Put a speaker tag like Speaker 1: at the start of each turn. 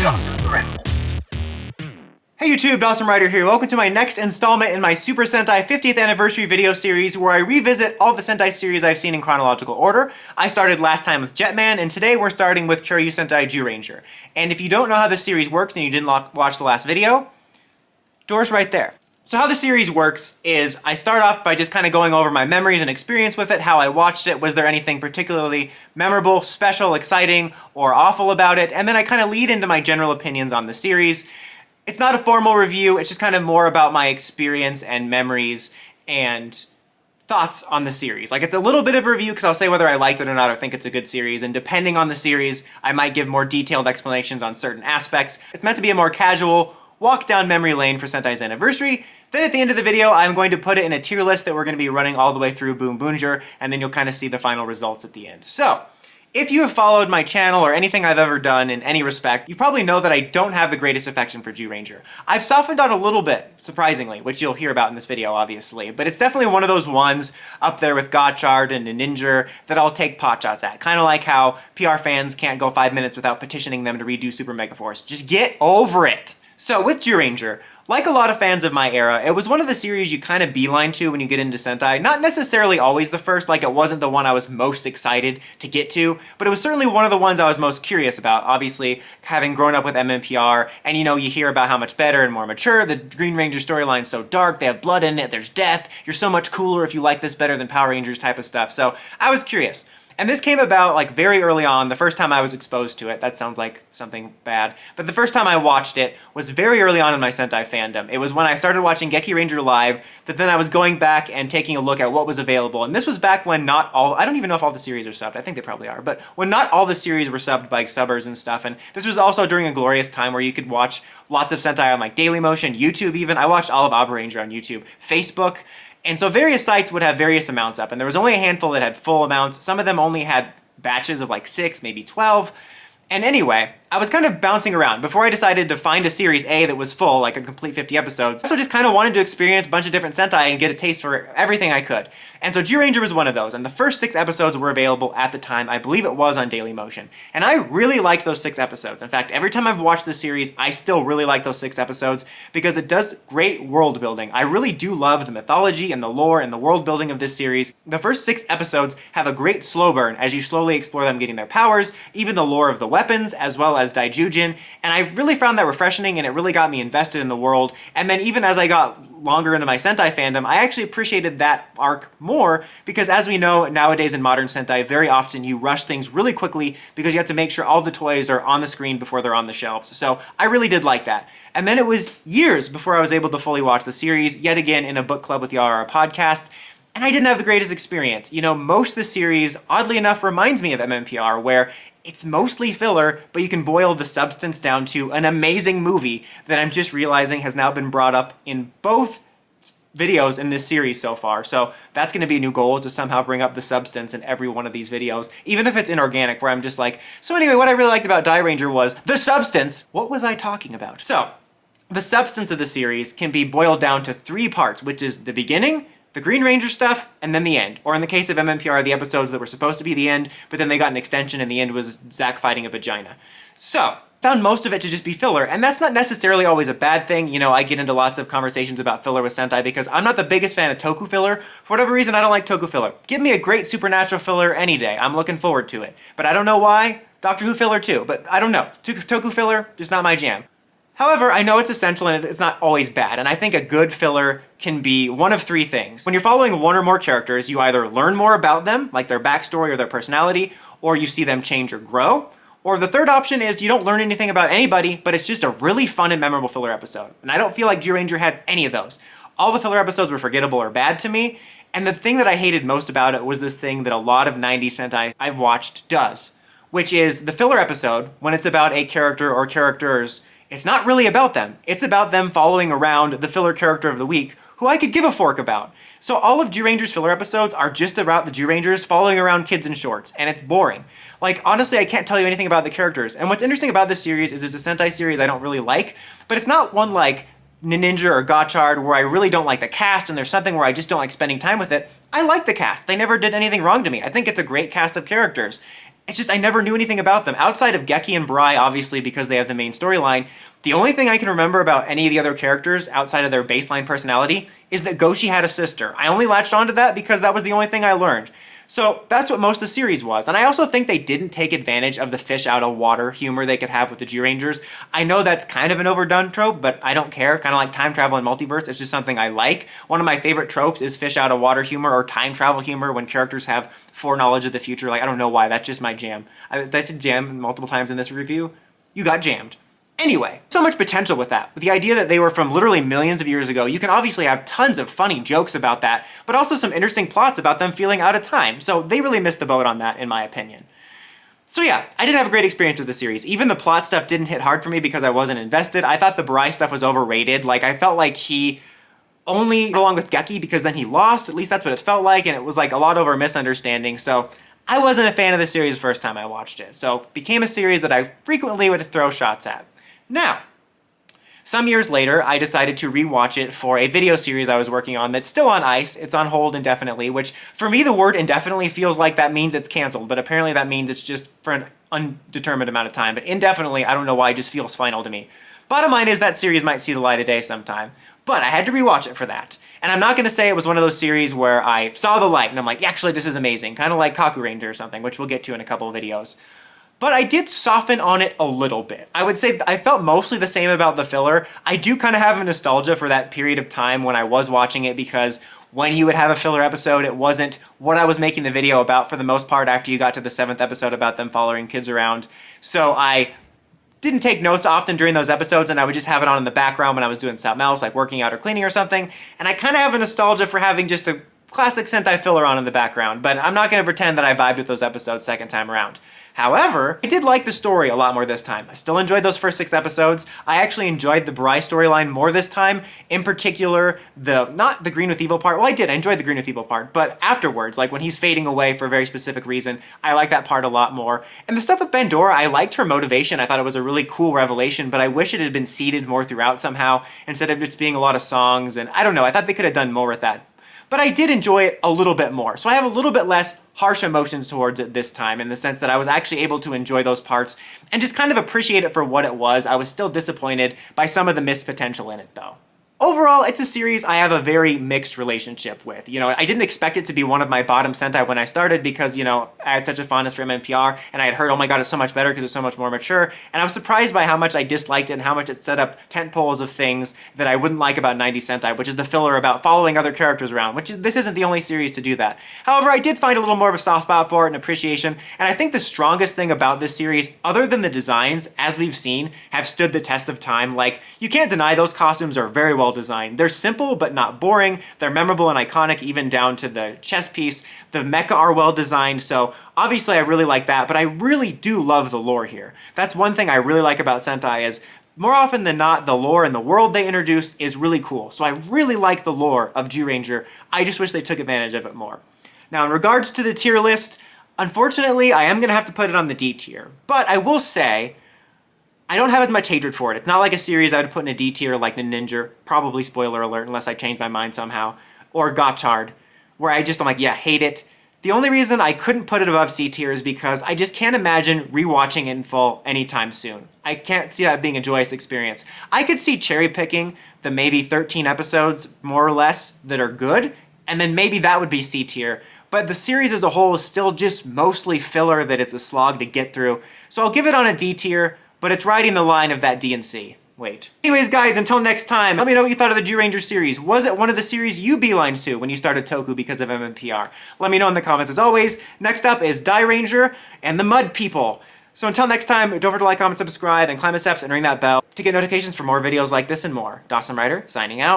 Speaker 1: Hey YouTube, Dawson Rider here. Welcome to my next installment in my Super Sentai 50th anniversary video series where I revisit all the Sentai series I've seen in chronological order. I started last time with Jetman, and today we're starting with Kyoryu Sentai Zyuranger. And if you don't know how the series works and you didn't watch the last video, door's right there. So how the series works is I start off by just kind of going over my memories and experience with it, how I watched it, was there anything particularly memorable, special, exciting, or awful about it, and then I kind of lead into my general opinions on the series. It's not a formal review, it's just kind of more about my experience and memories and thoughts on the series. Like, it's a little bit of a review because I'll say whether I liked it or not or think it's a good series, and depending on the series, I might give more detailed explanations on certain aspects. It's meant to be a more casual walk down memory lane for Sentai's anniversary. Then at the end of the video, I'm going to put it in a tier list that we're going to be running all the way through Boom Boomger, and then you'll kind of see the final results at the end. So, if you have followed my channel or anything I've ever done in any respect, you probably know that I don't have the greatest affection for Zyuranger. I've softened on a little bit, surprisingly, which you'll hear about in this video, obviously, but it's definitely one of those ones up there with Gozyuger and Ninja that I'll take potshots at. Kind of like how PR fans can't go 5 minutes without petitioning them to redo Super Megaforce. Just get over it! So with Zyuranger, like a lot of fans of my era, it was one of the series you kind of beeline to when you get into Sentai. Not necessarily always the first, like it wasn't the one I was most excited to get to, but it was certainly one of the ones I was most curious about. Obviously, having grown up with MMPR, and you hear about how much better and more mature, the Green Ranger storyline's so dark, they have blood in it, there's death, you're so much cooler if you like this better than Power Rangers type of stuff, so I was curious. And this came about like very early on, the first time I was exposed to it. That sounds like something bad. But the first time I watched it was very early on in my Sentai fandom. It was when I started watching Geki Ranger Live that then I was going back and taking a look at what was available. And this was back when not all, I don't even know if all the series are subbed. I think they probably are. But when not all the series were subbed by subbers and stuff. And this was also during a glorious time where you could watch lots of Sentai on like Dailymotion, YouTube even. I watched all of Abba Ranger on YouTube, Facebook. And so various sites would have various amounts up, and there was only a handful that had full amounts. Some of them only had batches of like 6, maybe 12. And anyway, I was kind of bouncing around before I decided to find a Series A that was full, like a complete 50 episodes. I also just kind of wanted to experience a bunch of different Sentai and get a taste for everything I could. And so Zyuranger was one of those, and the first 6 episodes were available at the time. I believe it was on Dailymotion. And I really liked those 6 episodes. In fact, every time I've watched the series, I still really like those 6 episodes because it does great world building. I really do love the mythology and the lore and the world building of this series. The first 6 episodes have a great slow burn as you slowly explore them getting their powers, even the lore of the weapons, as well as Daijujin, and I really found that refreshing, and it really got me invested in the world. And then even as I got longer into my Sentai fandom, I actually appreciated that arc more, because as we know, nowadays in modern Sentai, very often you rush things really quickly because you have to make sure all the toys are on the screen before they're on the shelves. So I really did like that. And then it was years before I was able to fully watch the series, yet again in a book club with the RR podcast. And I didn't have the greatest experience. Most of the series, oddly enough, reminds me of MMPR, where it's mostly filler, but you can boil the substance down to an amazing movie that I'm just realizing has now been brought up in both videos in this series so far. So that's going to be a new goal, is to somehow bring up the substance in every one of these videos, even if it's inorganic, where I'm just like, so anyway, what I really liked about Zyuranger was the substance. What was I talking about? So, the substance of the series can be boiled down to 3 parts, which is the beginning, the Green Ranger stuff, and then the end. Or in the case of MMPR, the episodes that were supposed to be the end, but then they got an extension and the end was Zack fighting a vagina. So, found most of it to just be filler, and that's not necessarily always a bad thing. I get into lots of conversations about filler with Sentai because I'm not the biggest fan of toku filler. For whatever reason, I don't like toku filler. Give me a great supernatural filler any day. I'm looking forward to it. But I don't know why. Doctor Who filler too, but I don't know. Toku filler, just not my jam. However, I know it's essential and it's not always bad, and I think a good filler can be one of 3 things. When you're following one or more characters, you either learn more about them, like their backstory or their personality, or you see them change or grow. Or the third option is you don't learn anything about anybody, but it's just a really fun and memorable filler episode. And I don't feel like Zyuranger had any of those. All the filler episodes were forgettable or bad to me, and the thing that I hated most about it was this thing that a lot of 90s Sentai I've watched does, which is the filler episode, when it's about a character or characters, it's not really about them. It's about them following around the filler character of the week, who I could give a fork about. So all of Zyuranger's filler episodes are just about the Zyurangers following around kids in shorts, and it's boring. Like, honestly, I can't tell you anything about the characters. And what's interesting about this series is it's a Sentai series I don't really like, but it's not one like Ninja or Gozyuger where I really don't like the cast and there's something where I just don't like spending time with it. I like the cast. They never did anything wrong to me. I think it's a great cast of characters. it's just I never knew anything about them. Outside of Geki and Brai, obviously, because they have the main storyline, the only thing I can remember about any of the other characters outside of their baseline personality is that Goshi had a sister. I only latched onto that because that was the only thing I learned. So that's what most of the series was. And I also think they didn't take advantage of the fish out of water humor they could have with the Zyurangers. I know that's kind of an overdone trope, but I don't care. Kind of like time travel and multiverse, it's just something I like. One of my favorite tropes is fish out of water humor or time travel humor when characters have foreknowledge of the future. Like, I don't know why, that's just my jam. I said jam multiple times in this review. You got jammed. Anyway, so much potential with that. With the idea that they were from literally millions of years ago, you can obviously have tons of funny jokes about that, but also some interesting plots about them feeling out of time. So they really missed the boat on that, in my opinion. So yeah, I did have a great experience with the series. Even the plot stuff didn't hit hard for me because I wasn't invested. I thought the Brai stuff was overrated. Like, I felt like he only went along with Geki because then he lost. At least that's what it felt like, and it was like a lot over a misunderstanding. So I wasn't a fan of the series the first time I watched it. So it became a series that I frequently would throw shots at. Now, some years later, I decided to rewatch it for a video series I was working on that's still on ice. It's on hold indefinitely, which for me, the word indefinitely feels like that means it's canceled, but apparently that means it's just for an undetermined amount of time. But indefinitely, I don't know why, it just feels final to me. Bottom line is that series might see the light of day sometime, but I had to rewatch it for that. And I'm not going to say it was one of those series where I saw the light and I'm like, yeah, actually, this is amazing, kind of like Kaku Ranger or something, which we'll get to in a couple of videos. But I did soften on it a little bit. I would say I felt mostly the same about the filler. I do kind of have a nostalgia for that period of time when I was watching it, because when you would have a filler episode, it wasn't what I was making the video about for the most part after you got to the 7th episode about them following kids around. So I didn't take notes often during those episodes, and I would just have it on in the background when I was doing something else, like working out or cleaning or something. And I kind of have a nostalgia for having just a classic Sentai filler on in the background, but I'm not going to pretend that I vibed with those episodes second time around. However, I did like the story a lot more this time. I still enjoyed those first 6 episodes. I actually enjoyed the Brai storyline more this time. In particular, not the Green with Evil part. Well, I did. I enjoyed the Green with Evil part, but afterwards, like when he's fading away for a very specific reason, I like that part a lot more. And the stuff with Bandora, I liked her motivation. I thought it was a really cool revelation, but I wish it had been seeded more throughout somehow instead of just being a lot of songs. And I don't know, I thought they could have done more with that. But I did enjoy it a little bit more. So I have a little bit less harsh emotions towards it this time, in the sense that I was actually able to enjoy those parts and just kind of appreciate it for what it was. I was still disappointed by some of the missed potential in it, though. Overall, it's a series I have a very mixed relationship with. You know, I didn't expect it to be one of my bottom Sentai when I started because, you know, I had such a fondness for MMPR, and I had heard, oh my god, it's so much better because it's so much more mature, and I was surprised by how much I disliked it and how much it set up tentpoles of things that I wouldn't like about 90s Sentai, which is the filler about following other characters around, this isn't the only series to do that. However, I did find a little more of a soft spot for it and appreciation, and I think the strongest thing about this series, other than the designs, as we've seen, have stood the test of time. Like, you can't deny those costumes are very well designed. They're simple but not boring. They're memorable and iconic, even down to the chest piece. The mecha are well designed, so obviously I really like that, but I really do love the lore here. That's one thing I really like about Sentai is, more often than not, the lore and the world they introduce is really cool. So I really like the lore of Zyuranger. I just wish they took advantage of it more. Now, in regards to the tier list, unfortunately, I am going to have to put it on the D tier. But I will say, I don't have as much hatred for it. It's not like a series I would put in a D tier like Ninja, probably spoiler alert unless I change my mind somehow, or Gotchard, where I'm like, yeah, hate it. The only reason I couldn't put it above C tier is because I just can't imagine rewatching it in full anytime soon. I can't see that being a joyous experience. I could see cherry picking the maybe 13 episodes, more or less, that are good, and then maybe that would be C tier. But the series as a whole is still just mostly filler that it's a slog to get through. So I'll give it on a D tier, but it's riding the line of that D and C. Wait. Anyways, guys, until next time, let me know what you thought of the Zyuranger series. Was it one of the series you beelined to when you started Toku because of MMPR? Let me know in the comments as always. Next up is Zyuranger and the Mud People. So until next time, don't forget to like, comment, subscribe, and climb the steps and ring that bell to get notifications for more videos like this and more. Dawson Ryder, signing out.